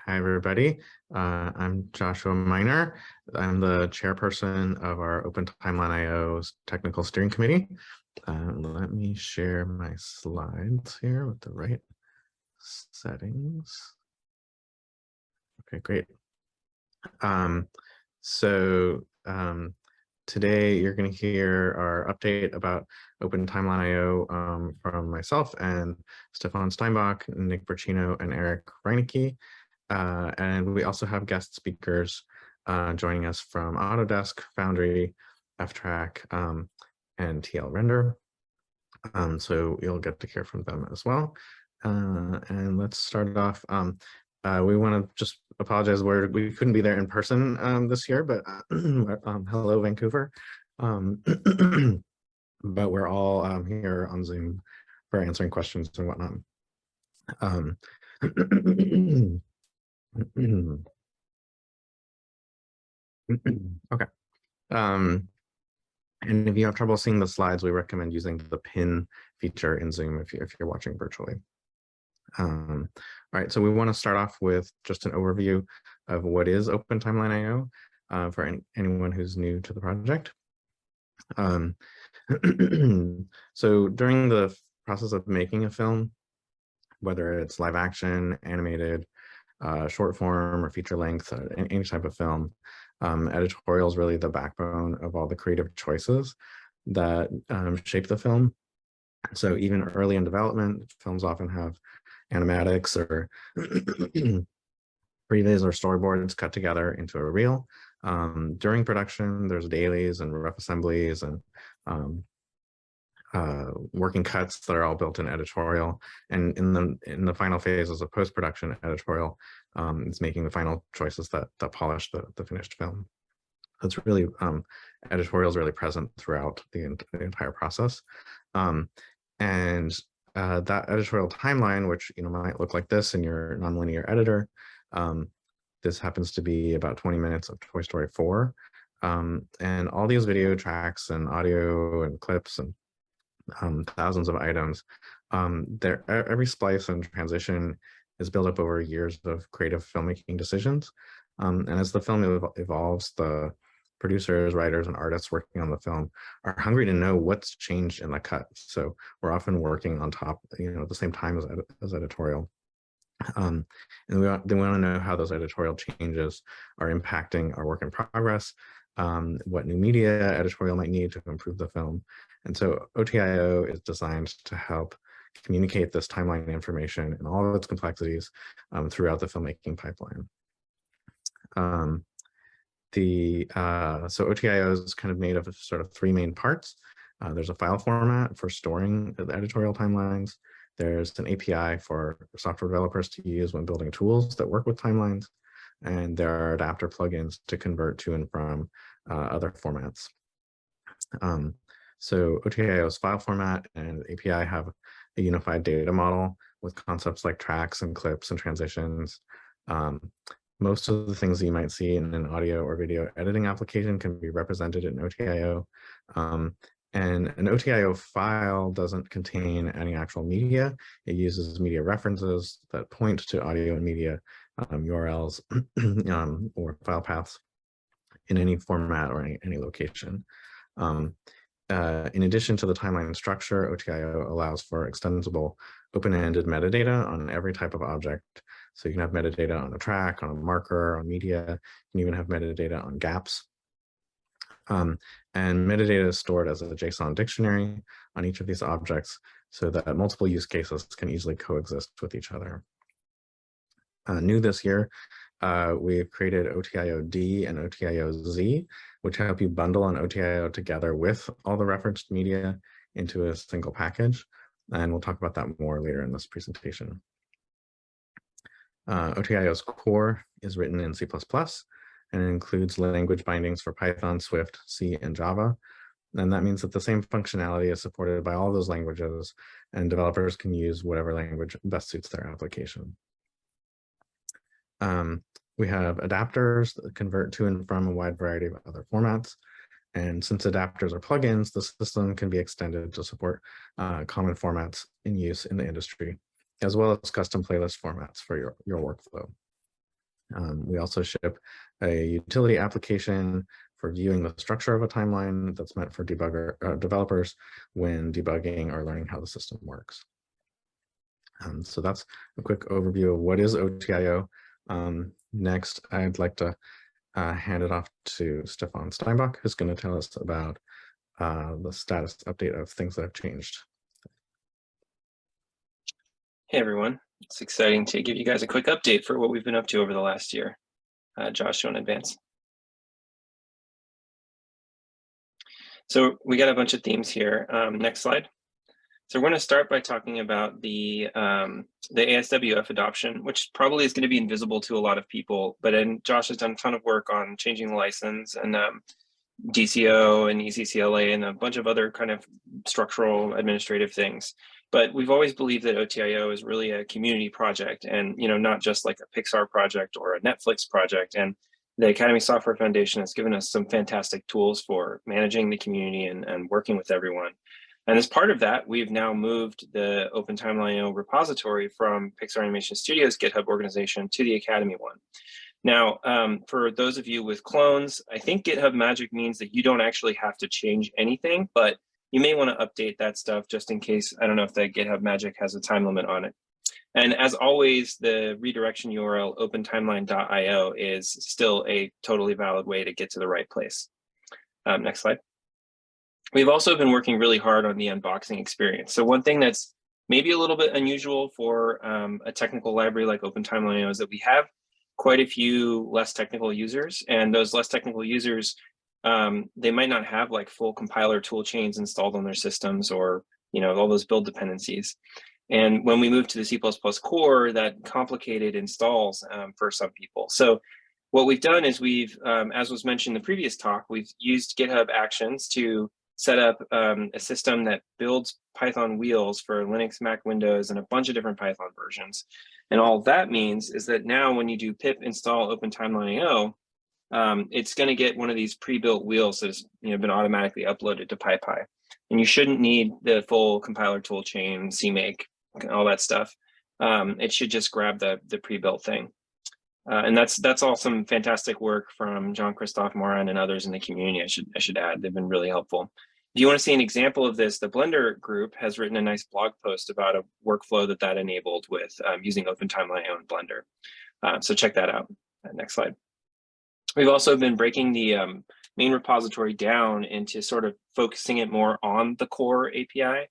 Hi, everybody. I'm Joshua Miner. I'm the chairperson of our OpenTimelineIO's Technical Steering Committee. Let me share my slides here with the right settings. Okay, great. Today you're going to hear our update about OpenTimelineIO from myself and Stephan Steinbach, Nick Porcino, and Reinecke. And we also have guest speakers joining us from Autodesk, Foundry, ftrack, and TL Render. So you'll get to hear from them as well. And let's start it off. We want to just apologize we couldn't be there in person this year, but hello, Vancouver. But we're all here on Zoom for answering questions and whatnot. Okay. And if you have trouble seeing the slides, we recommend using the pin feature in Zoom if you're watching virtually. All right, so we want to start off with just an overview of what is OpenTimelineIO for anyone who's new to the project. So during the process of making a film, whether it's live action, animated, short form, or feature length, any type of film, editorial is really the backbone of all the creative choices that shape the film. So even early in development, films often have animatics or previs or storyboards cut together into a reel. During production, there's dailies and rough assemblies and working cuts that are all built in editorial. And in the final phases of post-production, editorial is making the final choices that polish the finished film. That's really editorial is really present throughout the entire process. That editorial timeline, which might look like this in your nonlinear editor, this happens to be about 20 minutes of Toy Story 4. And all these video tracks and audio and clips and thousands of items, every splice and transition is built up over years of creative filmmaking decisions. And as the film evolves, the producers, writers, and artists working on the film are hungry to know what's changed in the cut. So we're often working on top, at the same time as editorial. And they want to know how those editorial changes are impacting our work in progress, what new media editorial might need to improve the film. And so OTIO is designed to help communicate this timeline information and all of its complexities throughout the filmmaking pipeline. So OTIO is kind of made of sort of three main parts. There's a file format for storing the editorial timelines. There's an API for software developers to use when building tools that work with timelines. And there are adapter plugins to convert to and from other formats. So OTIO's file format and API have a unified data model with concepts like tracks and clips and transitions. Most of the things that you might see in an audio or video editing application can be represented in OTIO. And an OTIO file doesn't contain any actual media. It uses media references that point to audio and media URLs or file paths in any format or any location. In addition to the timeline structure, OTIO allows for extensible open-ended metadata on every type of object. So you can have metadata on a track, on a marker, on media. You can even have metadata on gaps. And metadata is stored as a JSON dictionary on each of these objects so that multiple use cases can easily coexist with each other. New this year, we've created OTIO-D and OTIO-Z, which help you bundle an OTIO together with all the referenced media into a single package. And we'll talk about that more later in this presentation. OTIO's core is written in C++, and it includes language bindings for Python, Swift, C, and Java. And that means that the same functionality is supported by all those languages, and developers can use whatever language best suits their application. We have adapters that convert to and from a wide variety of other formats. And since adapters are plugins, the system can be extended to support common formats in use in the industry, as well as custom playlist formats for your workflow. We also ship a utility application for viewing the structure of a timeline that's meant for developers when debugging or learning how the system works. So that's a quick overview of what is OTIO. Next, I'd like to hand it off to Stephan Steinbach, who's going to tell us about the status update of things that have changed. Hey everyone, it's exciting to give you guys a quick update for what we've been up to over the last year. Josh, you want to advance? So we got a bunch of themes here. Next slide. So we're going to start by talking about the ASWF adoption, which probably is going to be invisible to a lot of people, but then Josh has done a ton of work on changing the license and DCO and ECCLA and a bunch of other kind of structural administrative things. But we've always believed that OTIO is really a community project and, you know, not just like a Pixar project or a Netflix project. And the Academy Software Foundation has given us some fantastic tools for managing the community and working with everyone. And as part of that, we've now moved the OpenTimelineIO repository from Pixar Animation Studio's GitHub organization to the Academy one. Now, for those of you with clones, I think GitHub Magic means that you don't actually have to change anything, but you may want to update that stuff just in case. I don't know if that GitHub Magic has a time limit on it. And as always, the redirection URL OpenTimeline.io is still a totally valid way to get to the right place. Next slide. We've also been working really hard on the unboxing experience. So one thing that's maybe a little bit unusual for a technical library like OpenTimelineIO is that we have quite a few less technical users, and those less technical users, they might not have like full compiler tool chains installed on their systems or, you know, all those build dependencies. And when we moved to the C++ core, that complicated installs for some people. So what we've done is we've, as was mentioned in the previous talk, we've used GitHub Actions to set up a system that builds Python wheels for Linux, Mac, Windows, and a bunch of different Python versions. And all that means is that now when you do pip install OpenTimelineIO, it's going to get one of these pre-built wheels that has, you know, been automatically uploaded to PyPy. And you shouldn't need the full compiler tool chain, CMake, all that stuff. It should just grab the pre-built thing. And that's all some fantastic work from Jean-Christophe Morin and others in the community, I should add. They've been really helpful. If you want to see an example of this, the Blender group has written a nice blog post about a workflow that enabled with using OpenTimelineIO in Blender. So check that out. Next slide. We've also been breaking the main repository down into sort of focusing it more on the core API.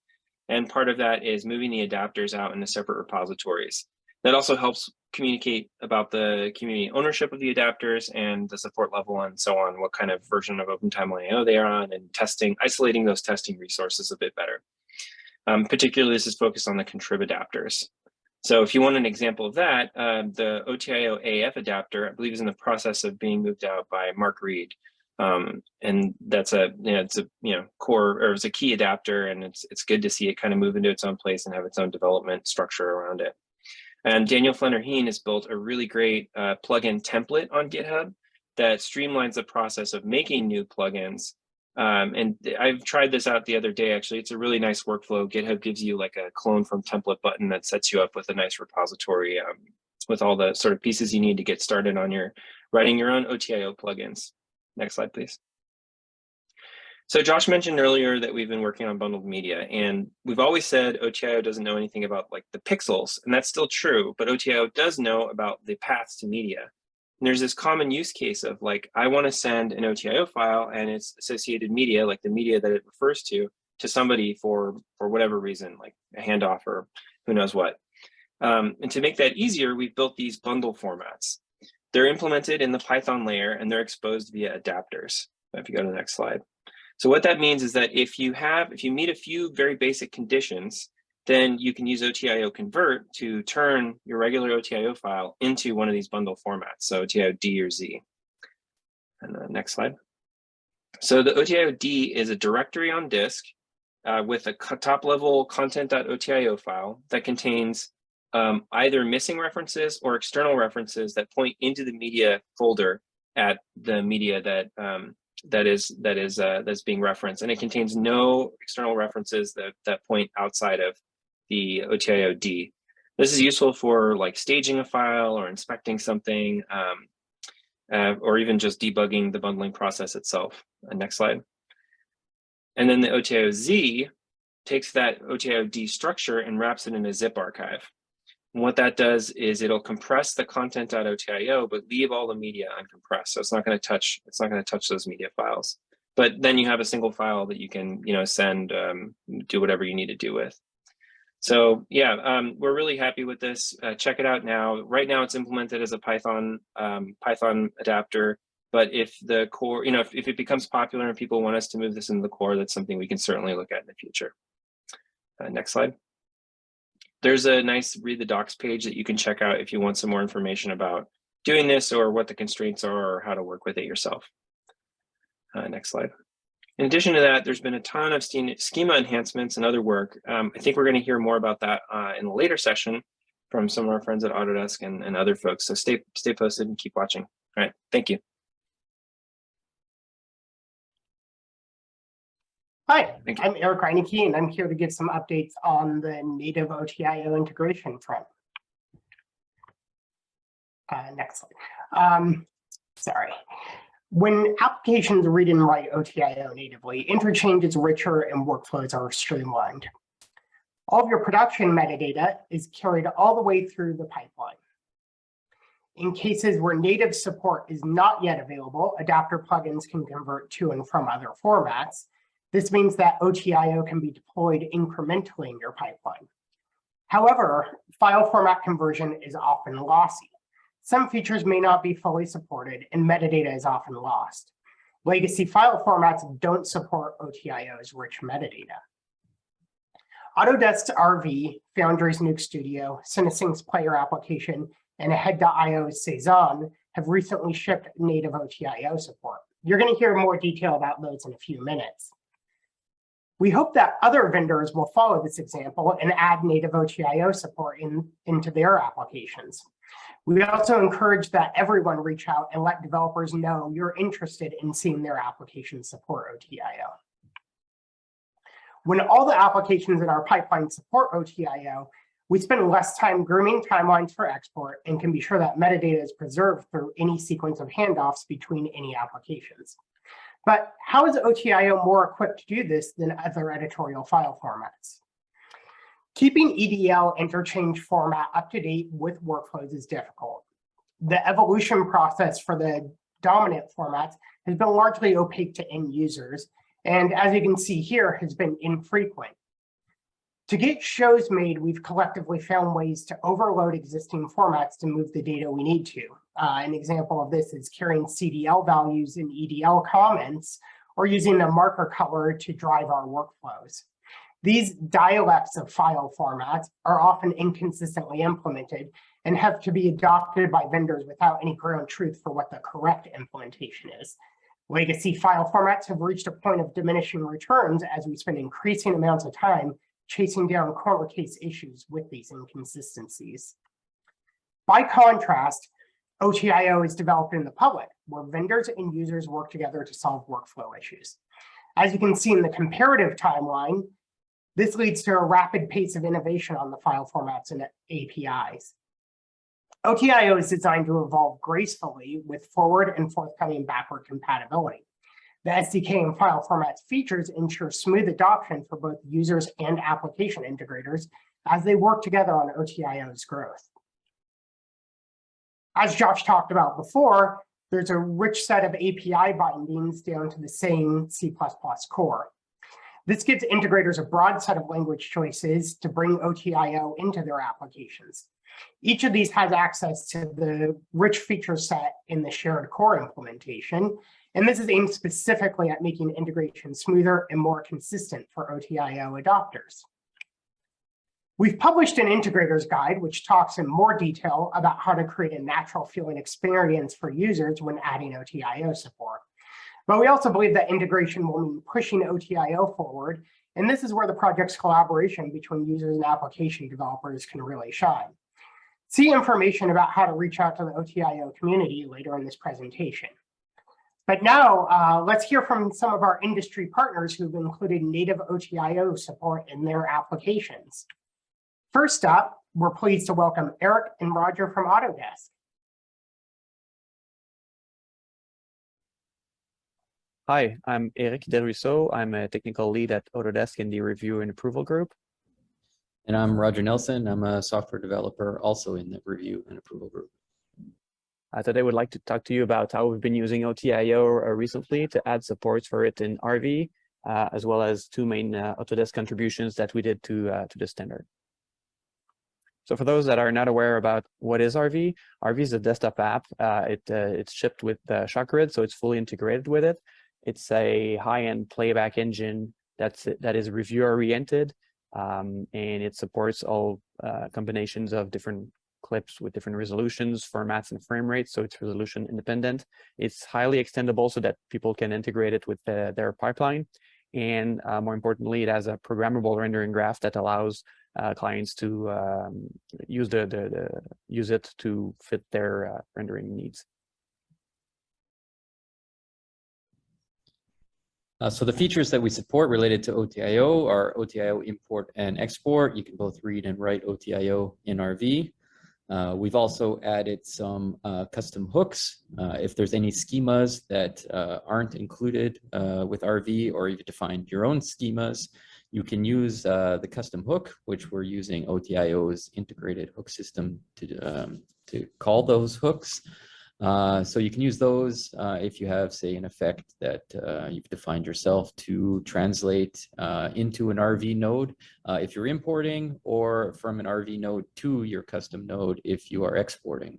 And part of that is moving the adapters out into separate repositories. That also helps communicate about the community ownership of the adapters and the support level and so on, what kind of version of OpenTimelineIO they are on, and testing, isolating those testing resources a bit better. Particularly, this is focused on the contrib adapters. So if you want an example of that, the OTIO AF adapter, I believe, is in the process of being moved out by Mark Reed. And that's a, it's a, core, or it's a key adapter, and it's good to see it kind of move into its own place and have its own development structure around it. And Daniel Flenner-Heen has built a really great plugin template on GitHub that streamlines the process of making new plugins. And I've tried this out the other day, actually. It's a really nice workflow. GitHub gives you like a clone from template button that sets you up with a nice repository with all the sort of pieces you need to get started on your writing your own OTIO plugins. Next slide, please. So Josh mentioned earlier that we've been working on bundled media, and we've always said OTIO doesn't know anything about like the pixels, and that's still true, but OTIO does know about the paths to media. And there's this common use case of like, I want to send an OTIO file and its associated media, like the media that it refers to somebody for whatever reason, like a handoff or who knows what. And to make that easier, we've built these bundle formats. They're implemented in the Python layer and they're exposed via adapters. If you go to the next slide. So what that means is that if you meet a few very basic conditions, then you can use OTIO convert to turn your regular OTIO file into one of these bundle formats, so OTIO D or Z. And the next slide. So the OTIO D is a directory on disk with a top-level content.otio file that contains either missing references or external references that point into the media folder at the media that's being referenced, and it contains no external references that point outside of the OTIO D. This is useful for like staging a file or inspecting something, or even just debugging the bundling process itself. Next slide. And then the OTIO-Z takes that OTIO-D structure and wraps it in a zip archive. And what that does is it'll compress the content.otio, but leave all the media uncompressed. So it's not going to touch those media files. But then you have a single file that you can, send, do whatever you need to do with. So yeah, we're really happy with this. Check it out now. Right now, it's implemented as a Python adapter. But if the core, if it becomes popular and people want us to move this into the core, that's something we can certainly look at in the future. Next slide. There's a nice read the docs page that you can check out if you want some more information about doing this or what the constraints are or how to work with it yourself. Next slide. In addition to that, there's been a ton of schema enhancements and other work. I think we're going to hear more about that in a later session from some of our friends at Autodesk and other folks. So stay posted and keep watching. All right, thank you. Hi, I'm Eric Reinecke, and I'm here to give some updates on the native OTIO integration front. Next slide. Sorry. When applications read and write OTIO natively, interchange is richer and workflows are streamlined. All of your production metadata is carried all the way through the pipeline. In cases where native support is not yet available, adapter plugins can convert to and from other formats. This means that OTIO can be deployed incrementally in your pipeline. However, file format conversion is often lossy. Some features may not be fully supported, and metadata is often lost. Legacy file formats don't support OTIO's rich metadata. Autodesk RV, Foundry Nuke Studio, Cinesync's player application, and Head.io's Cezanne have recently shipped native OTIO support. You're going to hear more detail about those in a few minutes. We hope that other vendors will follow this example and add native OTIO support into their applications. We also encourage that everyone reach out and let developers know you're interested in seeing their applications support OTIO. When all the applications in our pipeline support OTIO, we spend less time grooming timelines for export and can be sure that metadata is preserved through any sequence of handoffs between any applications. But how is OTIO more equipped to do this than other editorial file formats? Keeping EDL interchange format up to date with workflows is difficult. The evolution process for the dominant formats has been largely opaque to end users, and as you can see here, has been infrequent. To get shows made, we've collectively found ways to overload existing formats to move the data we need to. An example of this is carrying CDL values in EDL comments or using the marker color to drive our workflows. These dialects of file formats are often inconsistently implemented and have to be adopted by vendors without any ground truth for what the correct implementation is. Legacy file formats have reached a point of diminishing returns as we spend increasing amounts of time chasing down corner case issues with these inconsistencies. By contrast, OTIO is developed in the public, where vendors and users work together to solve workflow issues. As you can see in the comparative timeline, this leads to a rapid pace of innovation on the file formats and APIs. OTIO is designed to evolve gracefully with forward and forthcoming backward compatibility. The SDK and file formats features ensure smooth adoption for both users and application integrators as they work together on OTIO's growth. As Josh talked about before, there's a rich set of API bindings down to the same C++ core. This gives integrators a broad set of language choices to bring OTIO into their applications. Each of these has access to the rich feature set in the shared core implementation, and this is aimed specifically at making integration smoother and more consistent for OTIO adopters. We've published an integrator's guide, which talks in more detail about how to create a natural feeling experience for users when adding OTIO support. But we also believe that integration will mean pushing OTIO forward, and this is where the project's collaboration between users and application developers can really shine. See information about how to reach out to the OTIO community later in this presentation. But now let's hear from some of our industry partners who've included native OTIO support in their applications. First up, we're pleased to welcome Eric and Roger from Autodesk. Hi, I'm Eric Desruisseaux. I'm a technical lead at Autodesk in the review and approval group. And I'm Roger Nelson. I'm a software developer also in the review and approval group. Today, I would like to talk to you about how we've been using OTIO recently to add supports for it in RV, as well as two main Autodesk contributions that we did to the standard. So for those that are not aware about what is RV, RV is a desktop app. It's shipped with ShockGrid, so it's fully integrated with it. It's a high-end playback engine that is reviewer-oriented, and it supports all combinations of different clips with different resolutions, formats, and frame rates, so it's resolution independent. It's highly extendable so that people can integrate it with their pipeline. And more importantly, it has a programmable rendering graph that allows clients to use it to fit their rendering needs. So the features that we support related to OTIO are OTIO import and export. You can both read and write OTIO in RV. We've also added some custom hooks. If there's any schemas that aren't included with RV, or you've defined your own schemas, you can use the custom hook, which we're using OTIO's integrated hook system to call those hooks. So you can use those if you have, say, an effect that you've defined yourself to translate into an RV node if you're importing, or from an RV node to your custom node if you are exporting.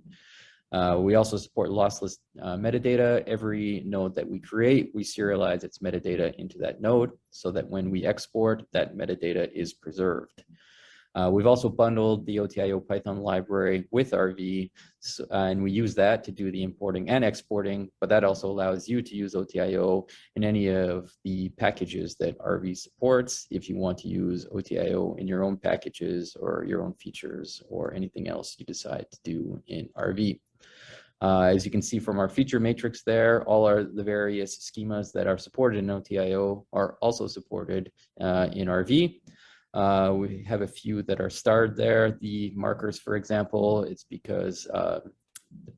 We also support lossless metadata. Every node that we create, we serialize its metadata into that node so that when we export, that metadata is preserved. We've also bundled the OTIO Python library with RV, and we use that to do the importing and exporting, but that also allows you to use OTIO in any of the packages that RV supports if you want to use OTIO in your own packages or your own features or anything else you decide to do in RV. As you can see from our feature matrix there, all the various schemas that are supported in OTIO are also supported in RV. We have a few that are starred there. The markers, for example, it's because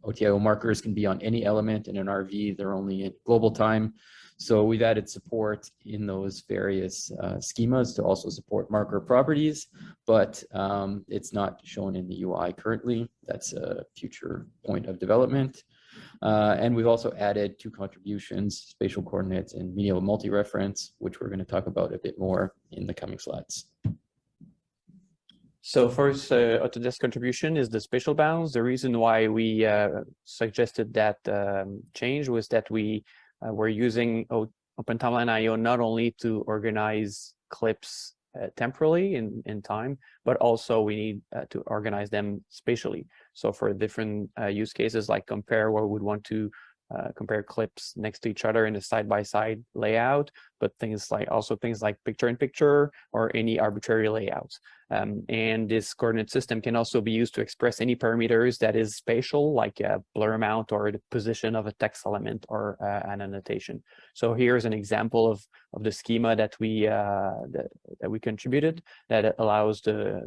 OTIO markers can be on any element in an RV. They're only in global time. So we've added support in those various schemas to also support marker properties, but it's not shown in the UI currently. That's a future point of development. And we've also added two contributions, spatial coordinates and medial multi-reference, which we're going to talk about a bit more in the coming slides. So first, Autodesk contribution is the spatial bounds. The reason why we suggested that change was that we were using OpenTimelineIO not only to organize clips temporally in time, but also we need to organize them spatially. So for different use cases like compare, where we would want to compare clips next to each other in a side-by-side layout, but things like picture-in-picture or any arbitrary layouts. And this coordinate system can also be used to express any parameters that is spatial, like a blur amount or the position of a text element or an annotation. So here's an example of the schema that we contributed that allows the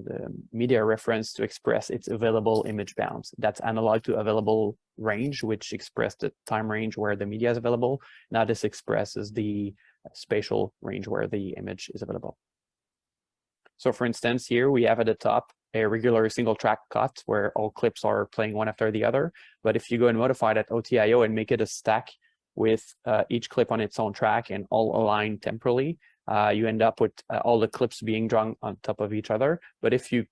media reference to express its available image bounds. That's analog to available range, which expressed the time range where the media is available. Now this expresses the spatial range where the image is available. So for instance, here we have at the top a regular single track cut where all clips are playing one after the other. But if you go and modify that OTIO and make it a stack with each clip on its own track and all aligned temporally, you end up with all the clips being drawn on top of each other. But if you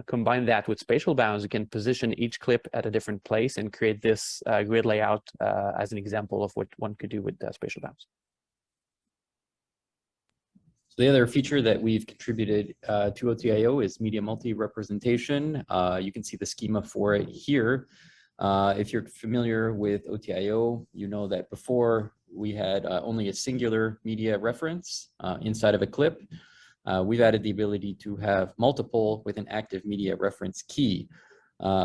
combine that with spatial bounds, you can position each clip at a different place and create this grid layout as an example of what one could do with spatial bounds. So the other feature that we've contributed to OTIO is media multi-representation. You can see the schema for it here. If you're familiar with OTIO, you know that before we had only a singular media reference inside of a clip. We've added the ability to have multiple with an active media reference key.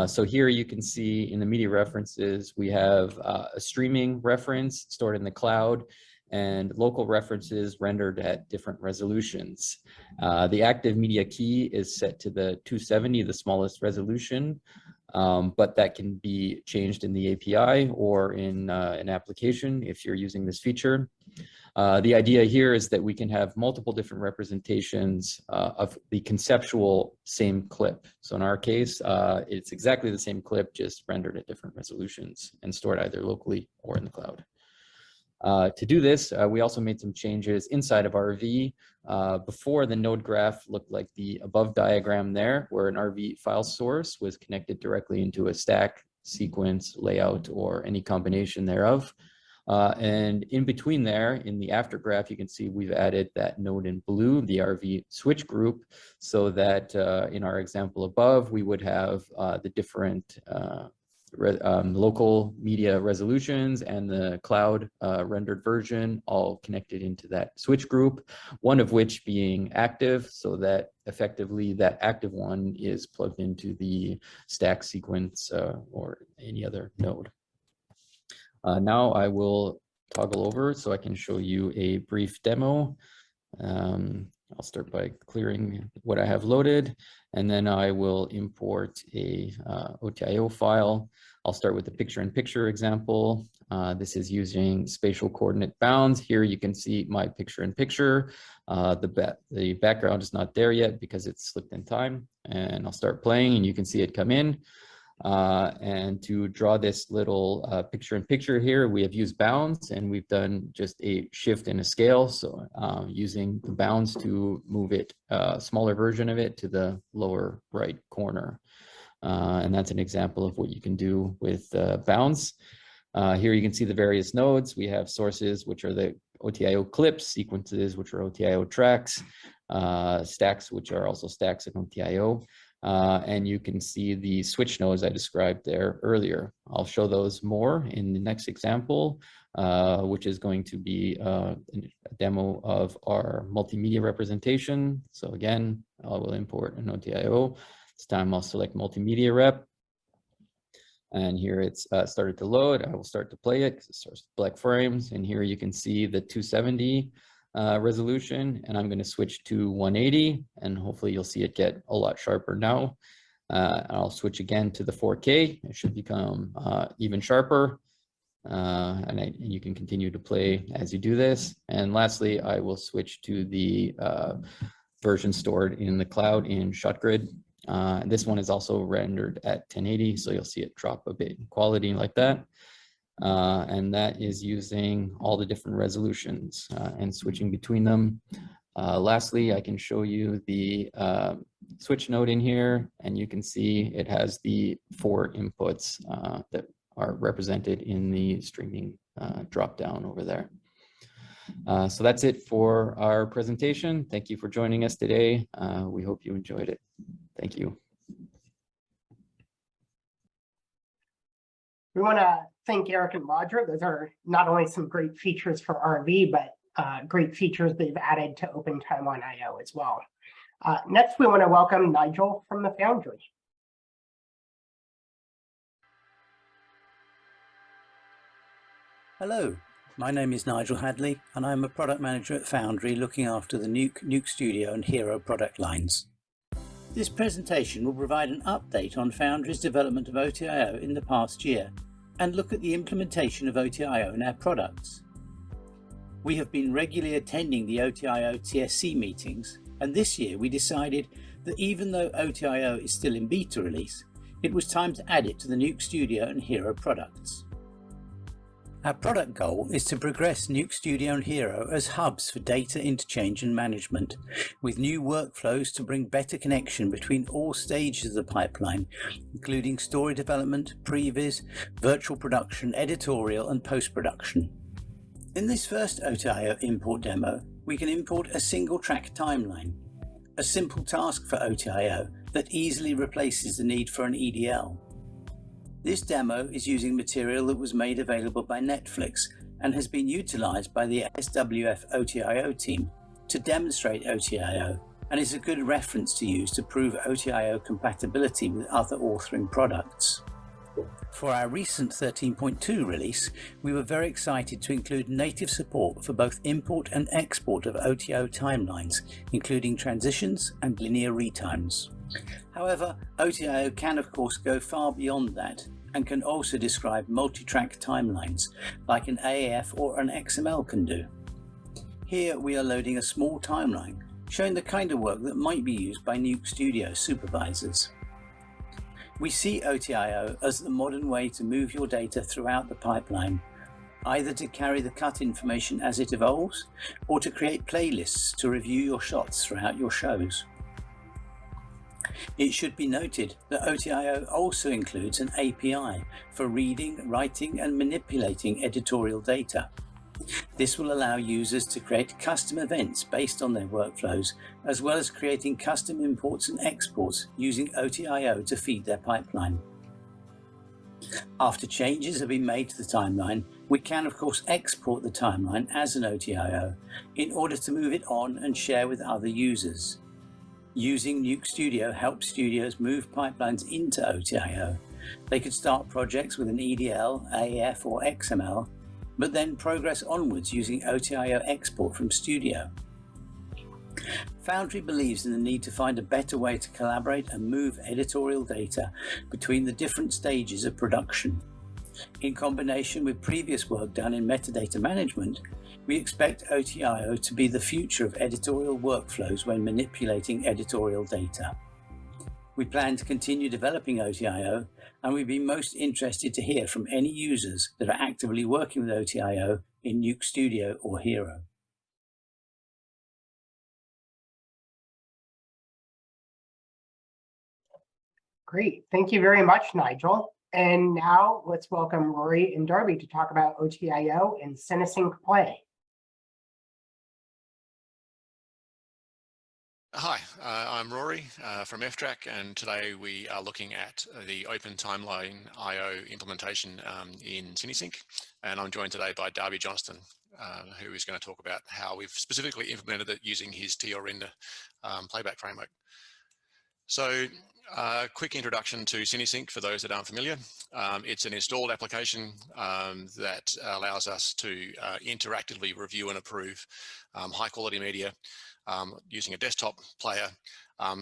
So here you can see in the media references, we have a streaming reference stored in the cloud. and local references rendered at different resolutions. The active media key is set to the 270, the smallest resolution, but that can be changed in the API or in an application if you're using this feature. The idea here is that we can have multiple different representations of the conceptual same clip. So in our case, it's exactly the same clip, just rendered at different resolutions and stored either locally or in the cloud. To do this, we also made some changes inside of RV. Before, the node graph looked like the above diagram there, where an RV file source was connected directly into a stack, sequence, layout, or any combination thereof. And in between there, in the after graph, you can see we've added that node in blue, the RV switch group, so that in our example above, we would have the different local media resolutions and the cloud rendered version all connected into that switch group, one of which being active, so that effectively that active one is plugged into the stack sequence or any other node. Now I will toggle over so I can show you a brief demo. I'll start by clearing what I have loaded, and then I will import a OTIO file. I'll start with the picture-in-picture example. This is using spatial coordinate bounds. Here you can see my picture-in-picture. The background is not there yet because it's slipped in time, and I'll start playing and you can see it come in. And to draw this little picture-in-picture here, we have used bounds, and we've done just a shift and a scale. So using the bounds to move it, smaller version of it to the lower right corner. And that's an example of what you can do with bounds. Here you can see the various nodes. We have sources, which are the OTIO clips, sequences, which are OTIO tracks, stacks, which are also stacks in OTIO. And you can see the switch nodes I described there earlier. I'll show those more in the next example, which is going to be a demo of our multimedia representation. So again, I will import an OTIO. This time I'll select multimedia rep. And here it's started to load. I will start to play it because it starts with black frames. And here you can see the 270 resolution, and I'm going to switch to 180, and hopefully you'll see it get a lot sharper now. I'll switch again to the 4K. It should become even sharper, and you can continue to play as you do this. And lastly, I will switch to the version stored in the cloud in ShotGrid. This one is also rendered at 1080, so you'll see it drop a bit in quality like that. And that is using all the different resolutions and switching between them. Lastly, I can show you the switch node in here, and you can see it has the 4 inputs that are represented in the streaming drop down over there. So that's it for our presentation. Thank you for joining us today. We hope you enjoyed it. Thank you. We want to thank Eric and Roger. Those are not only some great features for RV, but great features they've added to OpenTimelineIO as well. Next, we want to welcome Nigel from the Foundry. Hello, my name is Nigel Hadley, and I'm a product manager at Foundry looking after the Nuke Studio and Hero product lines. This presentation will provide an update on Foundry's development of OTIO in the past year and look at the implementation of OTIO in our products. We have been regularly attending the OTIO TSC meetings, and this year we decided that even though OTIO is still in beta release, it was time to add it to the Nuke Studio and Hero products. Our product goal is to progress Nuke Studio and Hero as hubs for data interchange and management, with new workflows to bring better connection between all stages of the pipeline, including story development, previs, virtual production, editorial, and post-production. In this first OTIO import demo, we can import a single track timeline, a simple task for OTIO that easily replaces the need for an EDL. This demo is using material that was made available by Netflix and has been utilized by the SWF OTIO team to demonstrate OTIO, and is a good reference to use to prove OTIO compatibility with other authoring products. For our recent 13.2 release, we were very excited to include native support for both import and export of OTIO timelines, including transitions and linear retimes. However, OTIO can of course go far beyond that and can also describe multi-track timelines like an AAF or an XML can do. Here we are loading a small timeline showing the kind of work that might be used by Nuke Studio supervisors. We see OTIO as the modern way to move your data throughout the pipeline, either to carry the cut information as it evolves or to create playlists to review your shots throughout your shows. It should be noted that OTIO also includes an API for reading, writing and manipulating editorial data. This will allow users to create custom events based on their workflows, as well as creating custom imports and exports using OTIO to feed their pipeline. After changes have been made to the timeline, we can of course export the timeline as an OTIO in order to move it on and share with other users. Using Nuke Studio helps studios move pipelines into OTIO. They could start projects with an EDL, AF or XML, but then progress onwards using OTIO export from Studio. Foundry believes in the need to find a better way to collaborate and move editorial data between the different stages of production. In combination with previous work done in metadata management, we expect OTIO to be the future of editorial workflows when manipulating editorial data. We plan to continue developing OTIO, and we'd be most interested to hear from any users that are actively working with OTIO in Nuke Studio or Hero. Great, thank you very much, Nigel. And now let's welcome Rory and Darby to talk about OTIO and CineSync Play. Hi, I'm Rory from ftrack, and today we are looking at the OpenTimelineIO implementation in CineSync, and I'm joined today by Darby Johnston, who is going to talk about how we've specifically implemented it using his TIO render playback framework. So, quick introduction to CineSync for those that aren't familiar. It's an installed application that allows us to interactively review and approve high quality media using a desktop player,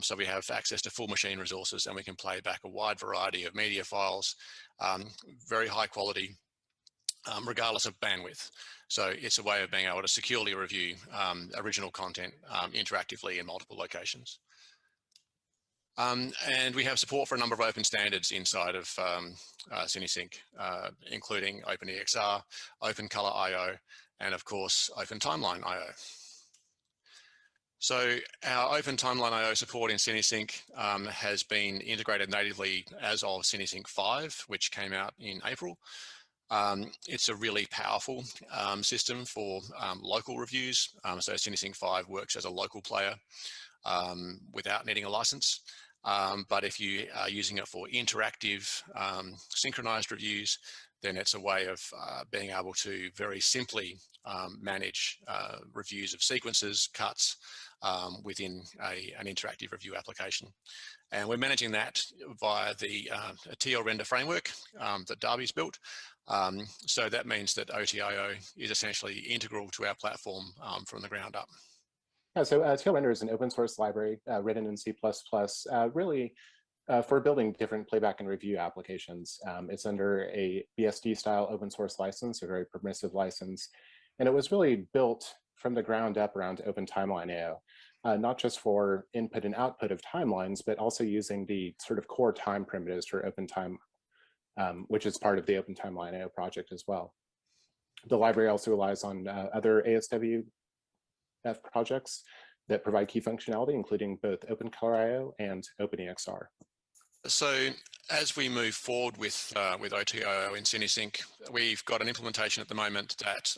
so we have access to full machine resources and we can play back a wide variety of media files, very high quality, regardless of bandwidth. So it's a way of being able to securely review original content interactively in multiple locations. And we have support for a number of open standards inside of CineSync, including OpenEXR, OpenColorIO, and of course, OpenTimelineIO. So our OpenTimelineIO support in CineSync has been integrated natively as of CineSync 5, which came out in April. It's a really powerful system for local reviews. So CineSync 5 works as a local player without needing a license. But if you are using it for interactive, synchronized reviews, then it's a way of being able to very simply manage reviews of sequences, cuts, within an interactive review application. And we're managing that via the TIO render framework that Darby's built. So that means that OTIO is essentially integral to our platform from the ground up. Yeah, so TIO render is an open source library written in C++, really for building different playback and review applications. It's under a BSD style open source license, a very permissive license. And it was really built from the ground up around OpenTimelineIO, not just for input and output of timelines, but also using the sort of core time primitives for OpenTime, which is part of the OpenTimelineIO project as well. The library also relies on other ASWF projects that provide key functionality, including both OpenColorIO and OpenEXR. So as we move forward with OTIO in CineSync, we've got an implementation at the moment that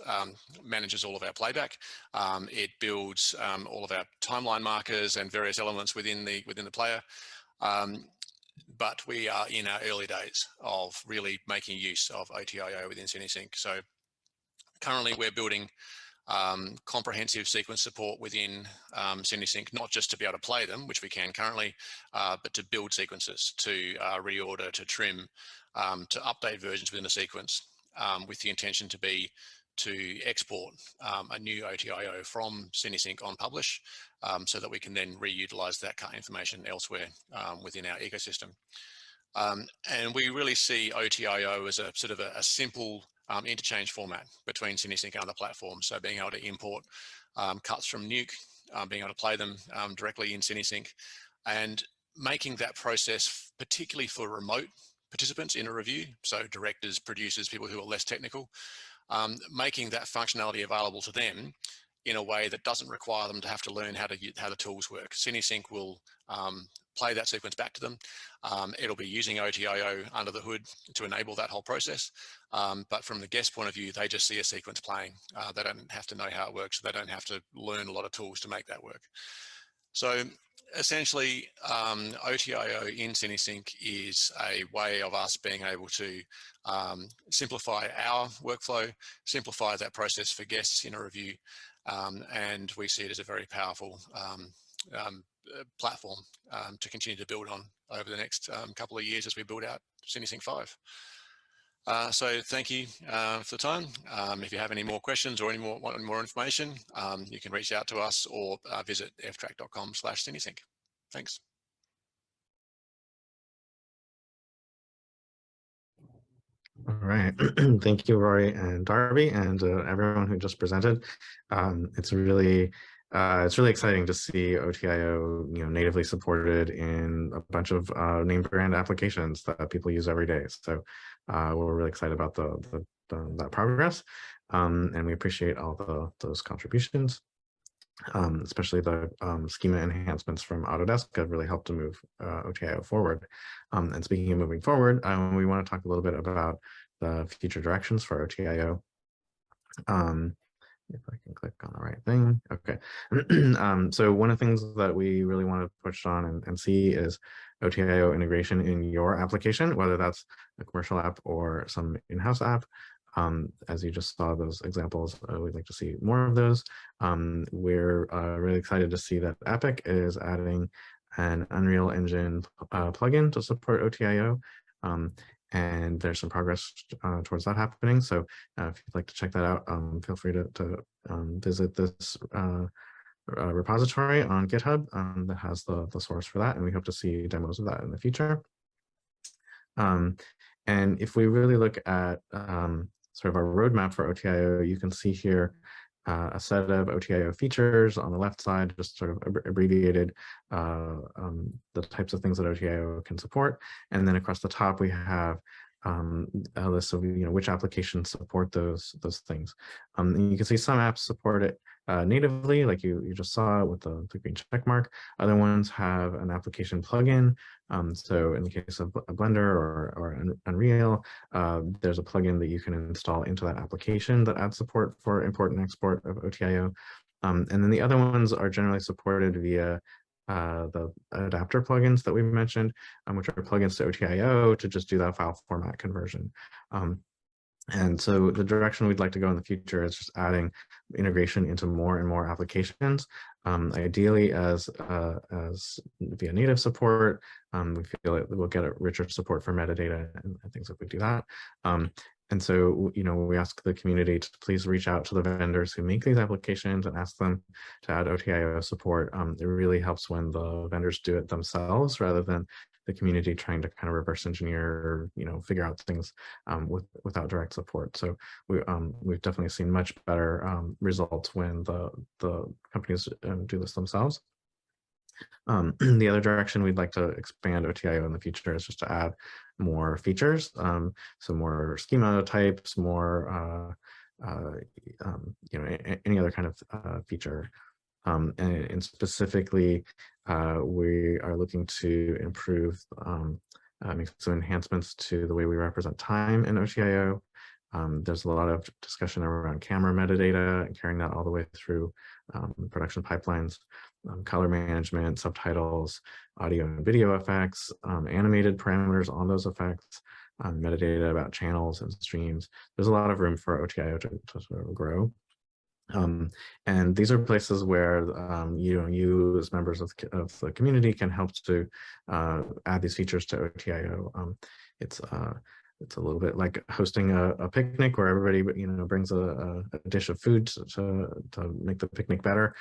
manages all of our playback. It builds all of our timeline markers and various elements within the player. But we are in our early days of really making use of OTIO within CineSync. So currently we're building comprehensive sequence support within CineSync, not just to be able to play them, which we can currently, but to build sequences, to reorder, to trim, to update versions within the sequence, with the intention to export a new OTIO from CineSync on publish, so that we can then reutilize that cut information elsewhere within our ecosystem. And we really see OTIO as a sort of a simple interchange format between CineSync and other platforms. So being able to import cuts from Nuke, being able to play them directly in CineSync, and making that process, particularly for remote participants in a review, so directors, producers, people who are less technical, making that functionality available to them in a way that doesn't require them to have to learn how the tools work. CineSync will play that sequence back to them. It'll be using OTIO under the hood to enable that whole process. But from the guest point of view, they just see a sequence playing. They don't have to know how it works. They don't have to learn a lot of tools to make that work. So essentially, OTIO in CineSync is a way of us being able to simplify our workflow, simplify that process for guests in a review, and we see it as a very powerful platform to continue to build on over the next couple of years as we build out CineSync 5. So thank you for the time. If you have any more questions or any more information, you can reach out to us or visit ftrack.com/CineSync. Thanks. All right. Thank you, Rory and Darby, and everyone who just presented. It's really exciting to see OTIO, natively supported in a bunch of name brand applications that people use every day. So we're really excited about that progress, and we appreciate all those contributions. Especially the schema enhancements from Autodesk have really helped to move OTIO forward. And speaking of moving forward, we want to talk a little bit about the future directions for OTIO. If I can click on the right thing. Okay. So one of the things that we really want to push on and see is OTIO integration in your application, whether that's a commercial app or some in-house app. As you just saw those examples, we'd like to see more of those. We're really excited to see that Epic is adding an Unreal Engine plugin to support OTIO. And there's some progress towards that happening. So if you'd like to check that out, feel free to visit this repository on GitHub that has the source for that. And we hope to see demos of that in the future. And if we really look at sort of our roadmap for OTIO, you can see here a set of OTIO features on the left side, just sort of abbreviated the types of things that OTIO can support. And then across the top, we have a list of which applications support those things. And you can see some apps support it natively, like you just saw with the green check mark. Other ones have an application plugin. So in the case of Blender or Unreal, there's a plugin that you can install into that application that adds support for import and export of OTIO. And then the other ones are generally supported via the adapter plugins that we mentioned, which are plugins to OTIO to just do that file format conversion. And so the direction we'd like to go in the future is just adding integration into more and more applications, ideally as via native support. We feel it will get a richer support for metadata and things if we do that. And so, we ask the community to please reach out to the vendors who make these applications and ask them to add OTIO support. It really helps when the vendors do it themselves rather than the community trying to kind of reverse engineer, figure out things without direct support. So we've definitely seen much better results when the companies do this themselves. The other direction we'd like to expand OTIO in the future is just to add more features, so more schema types, more any other kind of feature. And specifically, we are looking to improve, make some enhancements to the way we represent time in OTIO. There's a lot of discussion around camera metadata and carrying that all the way through production pipelines, color management, subtitles, audio and video effects, animated parameters on those effects, metadata about channels and streams. There's a lot of room for OTIO to sort of grow. And these are places where you as members of the community can help to add these features to OTIO. It's a little bit like hosting a picnic where everybody brings a dish of food to make the picnic better.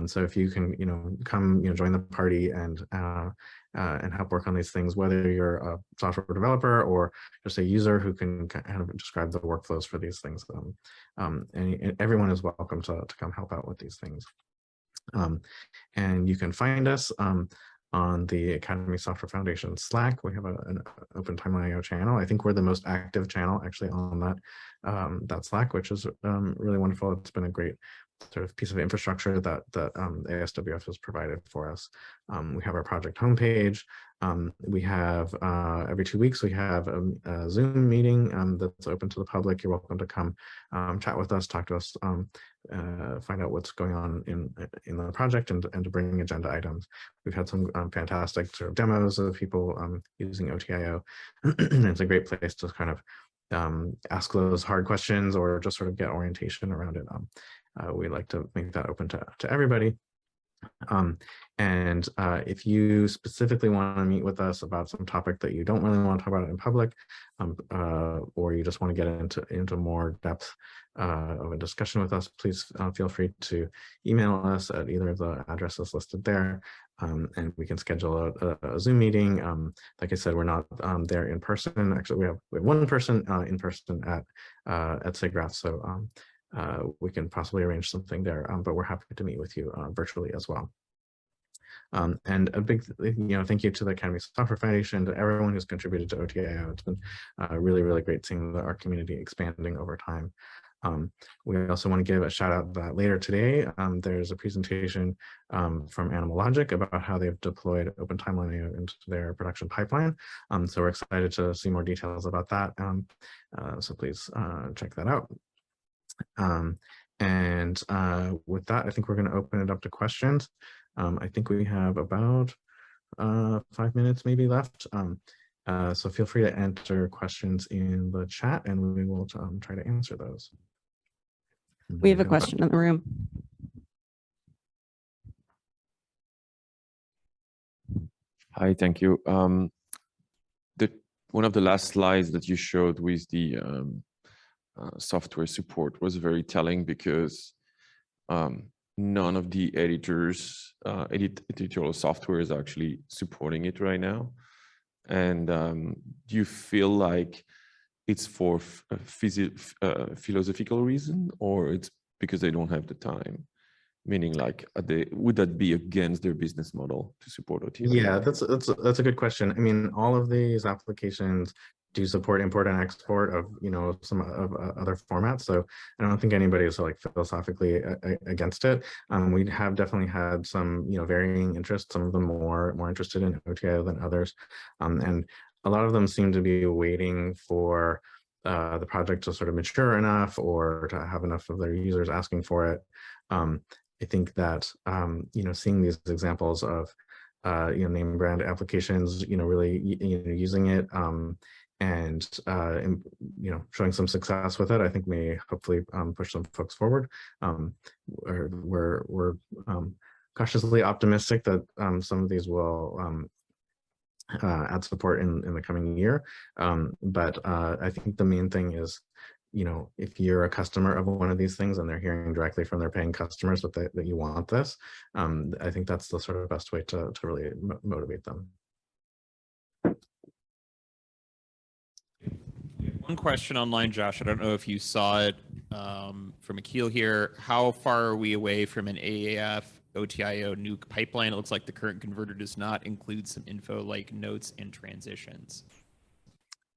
So if you can come join the party and help work on these things, whether you're a software developer or just a user who can kind of describe the workflows for these things, and everyone is welcome to come help out with these things. And you can find us on the Academy Software Foundation Slack. We have an OpenTimelineIO channel. I think we're the most active channel actually on that Slack, which is really wonderful. It's been a great sort of piece of infrastructure that ASWF has provided for us. We have our project homepage. We have every 2 weeks we have a Zoom meeting that's open to the public. You're welcome to come chat with us, talk to us, find out what's going on in the project, and to bring agenda items. We've had some fantastic sort of demos of people using OTIO. It's a great place to kind of ask those hard questions or just sort of get orientation around it. We like to make that open to everybody. And if you specifically want to meet with us about some topic that you don't really want to talk about in public, or you just want to get into more depth of a discussion with us, please feel free to email us at either of the addresses listed there, and we can schedule a Zoom meeting. Like I said, we're not there in person. Actually, we have one person in person at SIGGRAPH, so we can possibly arrange something there, but we're happy to meet with you virtually as well. And a big thank you to the Academy Software Foundation, to everyone who's contributed to OTIO. It's been really, really great seeing our community expanding over time. We also want to give a shout out that later today, there's a presentation from Animal Logic about how they've deployed OpenTimelineIO into their production pipeline. So we're excited to see more details about that. So please check that out. And with that, I think we're going to open it up to questions. I think we have about 5 minutes maybe left. So feel free to enter questions in the chat and we will try to answer those. We have a question in the room. Hi, thank you. One of the last slides that you showed with the software support was very telling, because none of the editorial software is actually supporting it right now. And do you feel like it's for a philosophical reason, or it's because they don't have the time? Meaning, like, would that be against their business model to support OTIO? Yeah, that's a good question. I mean, all of these applications do support import and export of some of other formats, so I don't think anybody is like philosophically against it. We have definitely had some varying interests. Some of them more interested in OTIO than others, and a lot of them seem to be waiting for the project to sort of mature enough or to have enough of their users asking for it. I think that seeing these examples of name brand applications, really using it and showing some success with it, I think may hopefully push some folks forward. We're cautiously optimistic that some of these will add support in the coming year, but I think the main thing is, if you're a customer of one of these things and they're hearing directly from their paying customers that you want this, I think that's the sort of best way to really motivate them. One question online, Josh. I don't know if you saw it from Akil here. How far are we away from an AAF OTIO nuke pipeline? It looks like the current converter does not include some info like notes and transitions.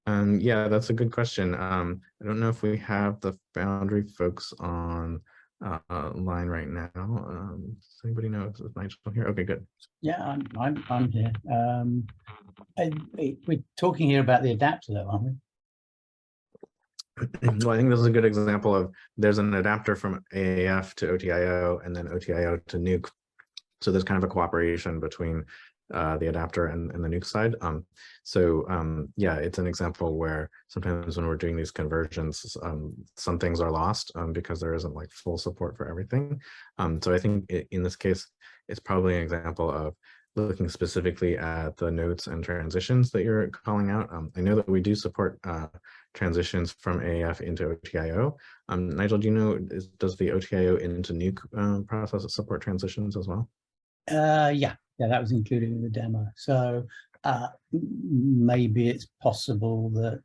Yeah, that's a good question. I don't know if we have the Foundry folks on line right now. Does anybody know if Nigel here? Okay, good. Yeah, I'm here. We're talking here about the adapter, though, aren't we? Well, I think this is a good example of there's an adapter from AAF to OTIO and then OTIO to nuke. So there's kind of a cooperation between the adapter and the Nuke side. Yeah, it's an example where sometimes when we're doing these conversions, some things are lost because there isn't like full support for everything. So I think in this case, it's probably an example of looking specifically at the nodes and transitions that you're calling out. I know that we do support transitions from AAF into OTIO. Nigel, do you know, does the OTIO into Nuke process support transitions as well? Yeah, that was included in the demo. So maybe it's possible that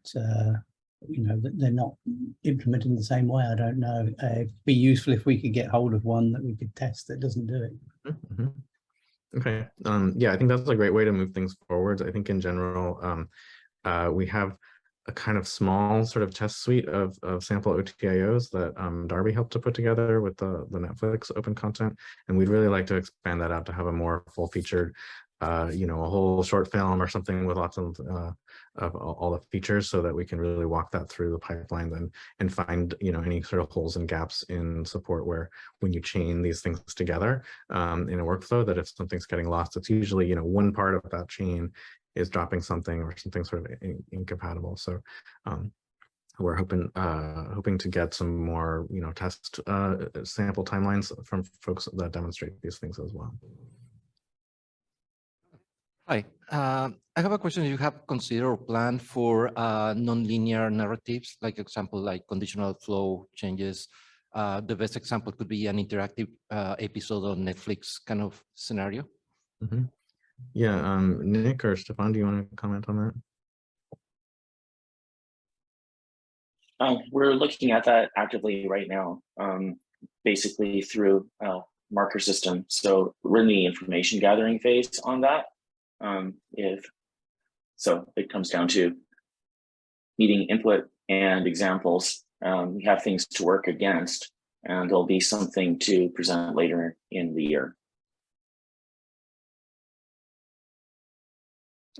that they're not implemented in the same way. I don't know. It'd be useful if we could get hold of one that we could test that doesn't do it. Mm-hmm. Okay. Yeah, I think that's a great way to move things forward. I think in general, we have a kind of small sort of test suite of sample OTIOs that Darby helped to put together with the Netflix open content. And we'd really like to expand that out to have a more full-featured, a whole short film or something with lots of all the features, so that we can really walk that through the pipeline and find, any sort of holes and gaps in support where when you chain these things together in a workflow, that if something's getting lost, it's usually, one part of that chain is dropping something or something sort of incompatible. So we're hoping to get some more, test sample timelines from folks that demonstrate these things as well. Hi, I have a question. You have considered or planned for non-linear narratives, like example, like conditional flow changes. The best example could be an interactive episode on Netflix kind of scenario. Mm-hmm. Yeah, Nick or Stephan, do you want to comment on that? We're looking at that actively right now, basically through marker system. So we're in the information gathering phase on that. So it comes down to needing input and examples. We have things to work against, and there'll be something to present later in the year.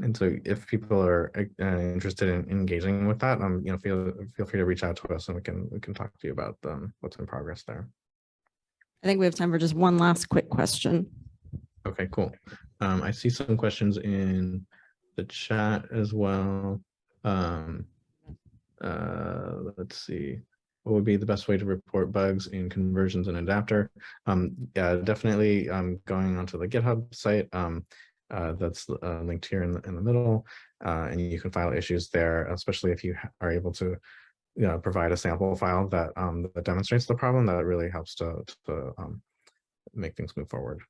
And so if people are interested in engaging with that, feel free to reach out to us and we can talk to you about what's in progress there. I think we have time for just one last quick question. Okay, cool. I see some questions in the chat as well. Let's see. What would be the best way to report bugs in conversions and adapter? Yeah, definitely going onto the GitHub site. That's linked here in the middle, and you can file issues there, especially if you are able to provide a sample file that that demonstrates the problem. That really helps to make things move forward.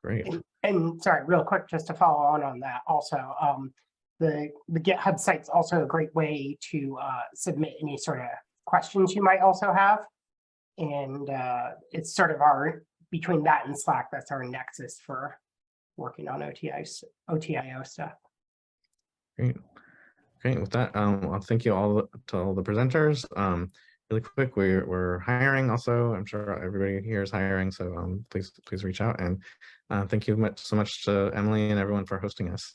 Great. And sorry, real quick, just to follow on that also, the GitHub site's also a great way to submit any sort of questions you might also have. And it's sort of between that and Slack, that's our nexus for working on OTIO stuff. Great. Great. With that, I'll thank you all to all the presenters. Really quick, we're hiring also. I'm sure everybody here is hiring, so please reach out, and thank you so much to Emily and everyone for hosting us.